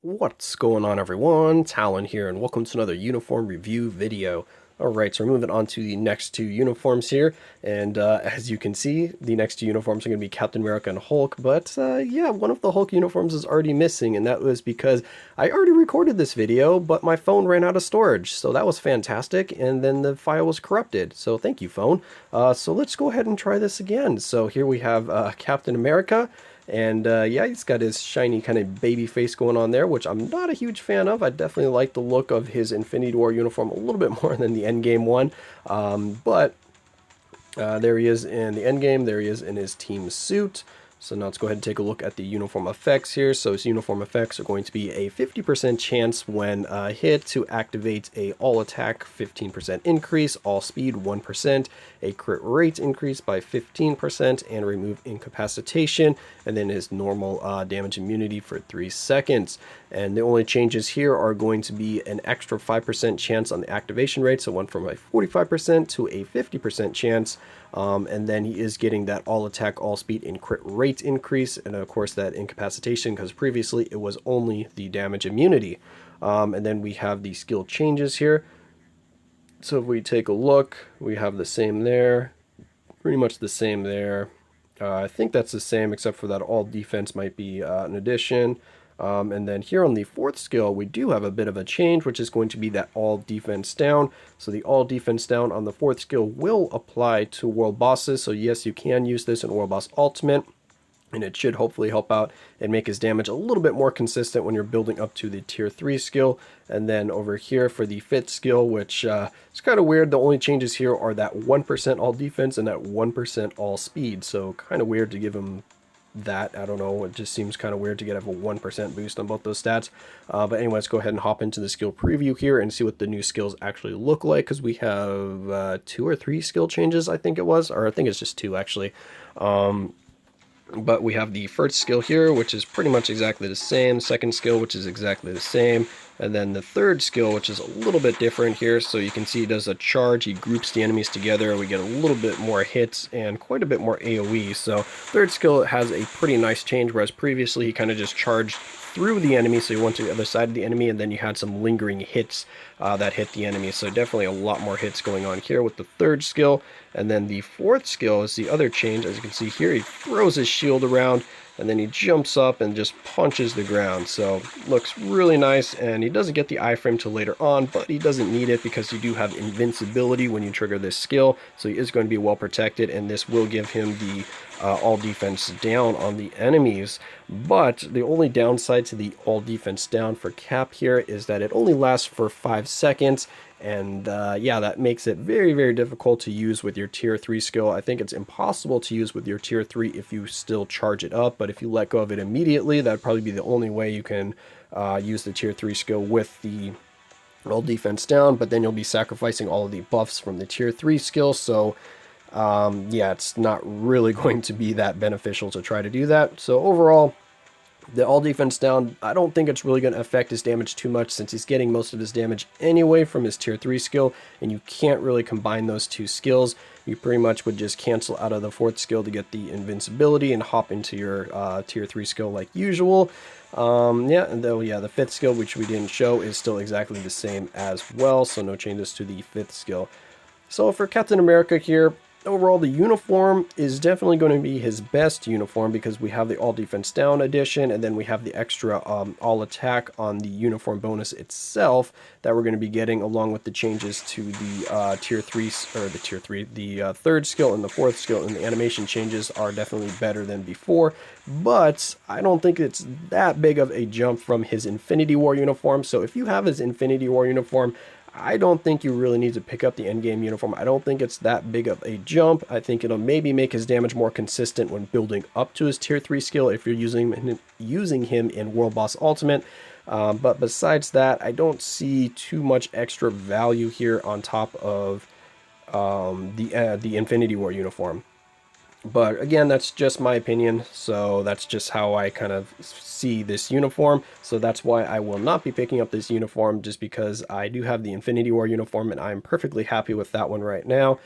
What's going on, everyone? Talen here, and welcome to another uniform review video. Alright, so we're moving on to the next two uniforms here, and as you can see, the next two uniforms are going to be Captain America and Hulk, but yeah, one of the Hulk uniforms is already missing, and that was because I already recorded this video, but my phone ran out of storage, so that was fantastic, and then the file was corrupted, so thank you, phone. So let's go ahead and try this again. So here we have Captain America. And yeah, he's got his shiny kind of baby face going on there, which I'm not a huge fan of. I definitely like the look of his Infinity War uniform a little bit more than the Endgame one. But there he is in the Endgame. There he is in his team suit. So now let's go ahead and take a look at the uniform effects here. So his uniform effects are going to be a 50% chance when hit to activate a all attack 15% increase, all speed 1%, a crit rate increase by 15%, and remove incapacitation, and then his normal damage immunity for 3 seconds. And the only changes here are going to be an extra 5% chance on the activation rate, so went from a 45% to a 50% chance. And then he is getting that all attack, all speed, and crit rate increase, and of course that incapacitation, because previously it was only the damage immunity. And then we have the skill changes here. So if we take a look, we have the same there, pretty much the same there. I think that's the same, except for that all defense might be an addition. And then here on the fourth skill, we do have a bit of a change, which is going to be that all defense down. So the all defense down on the fourth skill will apply to world bosses. So yes, you can use this in World Boss Ultimate, and it should hopefully help out and make his damage a little bit more consistent when you're building up to the tier 3 skill. And then over here for the fifth skill, which is kind of weird, the only changes here are that 1% all defense and that 1% all speed. So kind of weird to give him that. I don't know, it just seems kind of weird to get a 1% boost on both those stats. But anyway, let's go ahead and hop into the skill preview here and see what the new skills actually look like, because we have 2 or 3 skill changes, I think it was, or I think it's just 2 actually. But we have the first skill here, which is pretty much exactly the same, second skill, which is exactly the same, and then the third skill, which is a little bit different here. So you can see he does a charge, he groups the enemies together, we get a little bit more hits and quite a bit more AoE. So third skill has a pretty nice change, whereas previously he kind of just charged through the enemy, so you went to the other side of the enemy, and then you had some lingering hits that hit the enemy. So definitely a lot more hits going on here with the third skill. And then the fourth skill is the other change. As you can see here, he throws his shield around, and then he jumps up and just punches the ground. So looks really nice, and he doesn't get the iframe till later on, but he doesn't need it because you do have invincibility when you trigger this skill, so he is going to be well protected, and this will give him the all defense down on the enemies. But the only downside to the all defense down for Cap here is that it only lasts for 5 seconds. And yeah, that makes it very, very difficult to use with your tier 3 skill. I think it's impossible to use with your tier 3 if you still charge it up, but if you let go of it immediately, that'd probably be the only way you can use the tier 3 skill with the all defense down, but then you'll be sacrificing all of the buffs from the tier 3 skill. So yeah, it's not really going to be that beneficial to try to do that. So overall, the all defense down, I don't think it's really going to affect his damage too much, since he's getting most of his damage anyway from his tier 3 skill, and you can't really combine those two skills. You pretty much would just cancel out of the fourth skill to get the invincibility and hop into your tier 3 skill like usual. Yeah, and though, yeah, the fifth skill, which we didn't show, is still exactly the same as well, so no changes to the fifth skill. So for Captain America here, overall, the uniform is definitely going to be his best uniform, because we have the all defense down edition, and then we have the extra all attack on the uniform bonus itself that we're going to be getting, along with the changes to the tier 3, or the tier 3, the third skill and the fourth skill, and the animation changes are definitely better than before. But I don't think it's that big of a jump from his Infinity War uniform. So if you have his Infinity War uniform, I don't think you really need to pick up the Endgame uniform. I don't think it's that big of a jump. I think it'll maybe make his damage more consistent when building up to his tier 3 skill if you're using him in World Boss Ultimate. But besides that, I don't see too much extra value here on top of the Infinity War uniform. But again, that's just my opinion, so that's just how I kind of see this uniform. So that's why I will not be picking up this uniform, just because I do have the Infinity War uniform and I'm perfectly happy with that one right now.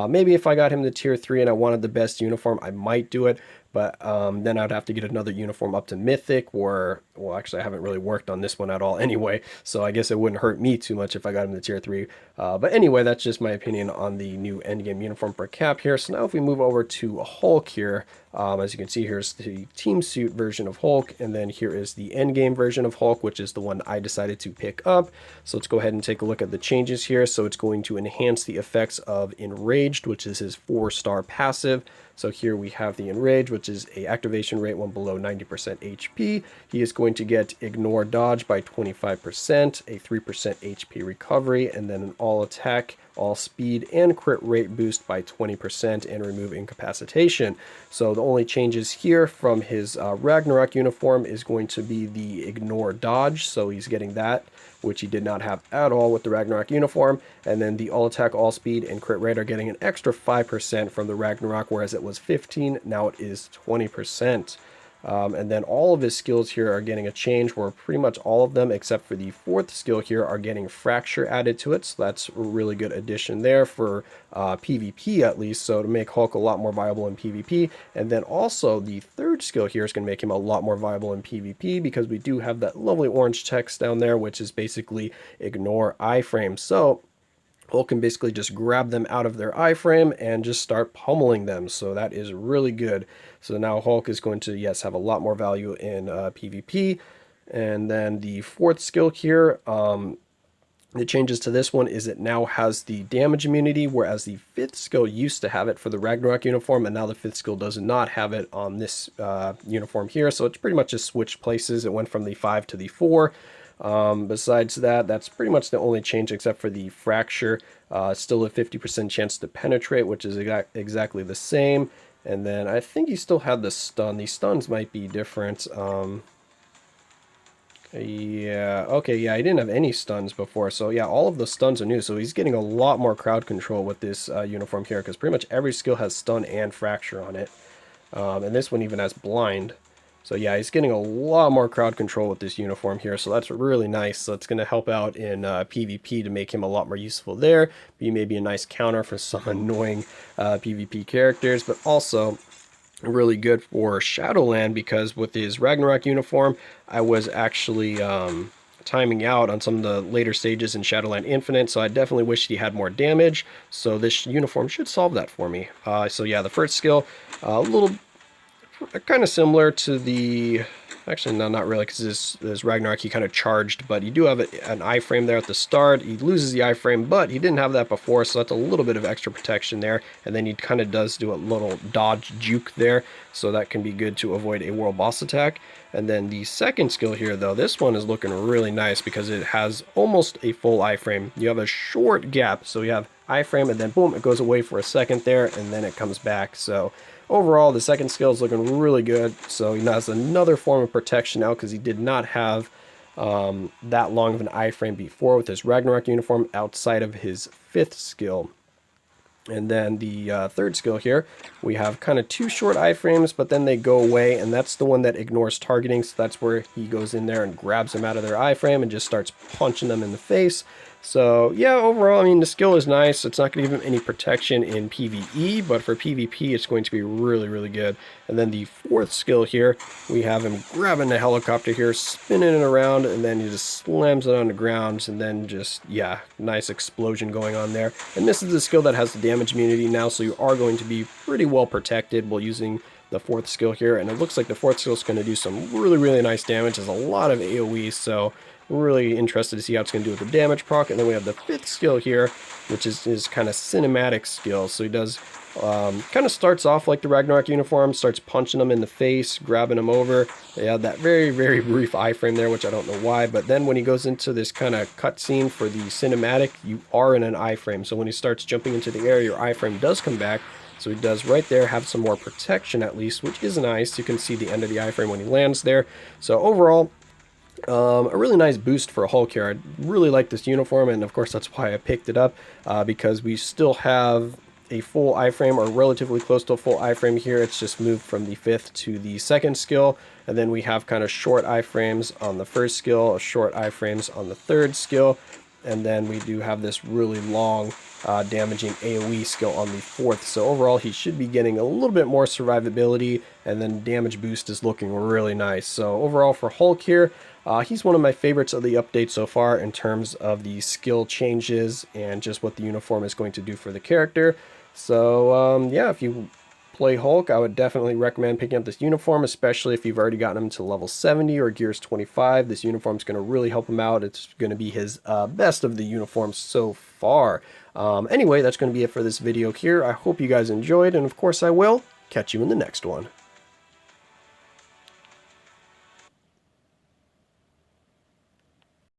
Maybe if I got him to tier 3 and I wanted the best uniform, I might do it. But then I'd have to get another uniform up to Mythic, or, well, actually, I haven't really worked on this one at all anyway, so I guess it wouldn't hurt me too much if I got him to tier 3. But anyway, that's just my opinion on the new endgame uniform for Cap here. So now if we move over to Hulk here, as you can see, here's the team suit version of Hulk, and then here is the endgame version of Hulk, which is the one I decided to pick up. So let's go ahead and take a look at the changes here. So it's going to enhance the effects of Enraged, which is his 4-star passive. So here we have the Enrage, which is a activation rate when below 90% HP. He is going to get Ignore Dodge by 25%, a 3% HP recovery, and then an all attack, all speed, and crit rate boost by 20%, and remove incapacitation. So the only changes here from his Ragnarok uniform is going to be the Ignore Dodge, so he's getting that, which he did not have at all with the Ragnarok uniform. And then the all attack, all speed, and crit rate are getting an extra 5% from the Ragnarok, whereas it was 15, now it is 20%. And then all of his skills here are getting a change, where pretty much all of them except for the 4th skill here are getting Fracture added to it. So that's a really good addition there for PvP at least, so to make Hulk a lot more viable in PvP. And then also the 3rd skill here is going to make him a lot more viable in PvP, because we do have that lovely orange text down there, which is basically Ignore Iframe. So Hulk can basically just grab them out of their iframe and just start pummeling them. So that is really good. So now Hulk is going to, yes, have a lot more value in PvP. And then the 4th skill here, the changes to this one is it now has the damage immunity, whereas the 5th skill used to have it for the Ragnarok uniform, and now the 5th skill does not have it on this uniform here. So it's pretty much just switched places. It went from the 5 to the 4. Besides that, that's pretty much the only change except for the Fracture. Still a 50% chance to penetrate, which is exactly the same. And then I think he still had the stun. The stuns might be different. Yeah, okay, yeah, I didn't have any stuns before, so yeah, all of the stuns are new, so he's getting a lot more crowd control with this uniform here, because pretty much every skill has stun and Fracture on it. And this one even has blind. So yeah, he's getting a lot more crowd control with this uniform here, so that's really nice. So it's going to help out in PvP to make him a lot more useful there. Be maybe a nice counter for some annoying PvP characters, but also really good for Shadowland, because with his Ragnarok uniform, I was actually timing out on some of the later stages in Shadowland Infinite, so I definitely wished he had more damage. So this uniform should solve that for me. So yeah, the first skill, a little kind of similar to the, actually no, not really, because this Ragnarok he kind of charged, but you do have an iframe there at the start. He loses the iframe, but he didn't have that before, so that's a little bit of extra protection there. And then he kind of does do a little dodge juke there, so that can be good to avoid a world boss attack. And then the second skill here, though, this one is looking really nice because it has almost a full iframe. You have a short gap, so you have iframe, and then boom, it goes away for a second there, and then it comes back. So overall, the second skill is looking really good. So he has another form of protection now, because he did not have that long of an iframe before with his Ragnarok uniform outside of his 5th skill. And then the 3rd skill here, we have kind of 2 short iframes, but then they go away, and that's the one that ignores targeting. So that's where he goes in there and grabs them out of their iframe and just starts punching them in the face. So yeah, overall, I mean, the skill is nice. It's not going to give him any protection in PvE, but for PvP, it's going to be really, really good. And then the 4th skill here, we have him grabbing the helicopter here, spinning it around, and then he just slams it on the ground, and then just, yeah, nice explosion going on there. And this is the skill that has the damage immunity now, so you are going to be pretty well protected while using the 4th skill here. And it looks like the 4th skill is going to do some really, really nice damage. There's a lot of AoE, so really interested to see how it's going to do with the damage proc. And then we have the 5th skill here, which is his kind of cinematic skill. So he does kind of starts off like the Ragnarok uniform, starts punching them in the face, grabbing them over. They had that very, very brief iframe there, which I don't know why. But then when he goes into this kind of cutscene for the cinematic, you are in an iframe. So when he starts jumping into the air, your iframe does come back. So he does right there have some more protection at least, which is nice. You can see the end of the iframe when he lands there. So overall, a really nice boost for a Hulk here. I really like this uniform, and of course that's why I picked it up, because we still have a full iframe, or relatively close to a full iframe here. It's just moved from the 5th to the 2nd skill, and then we have kind of short iframes on the 1st skill, short iframes on the 3rd skill. and then we do have this really long damaging AoE skill on the 4th. So overall, he should be getting a little bit more survivability, and then damage boost is looking really nice. So overall for Hulk here, he's one of my favorites of the update so far in terms of the skill changes and just what the uniform is going to do for the character. So yeah, if you play Hulk, I would definitely recommend picking up this uniform, especially if you've already gotten him to level 70 or Gears 25. This uniform is going to really help him out. It's going to be his best of the uniforms so far. Anyway, that's going to be it for this video here. I hope you guys enjoyed, and of course I will catch you in the next one.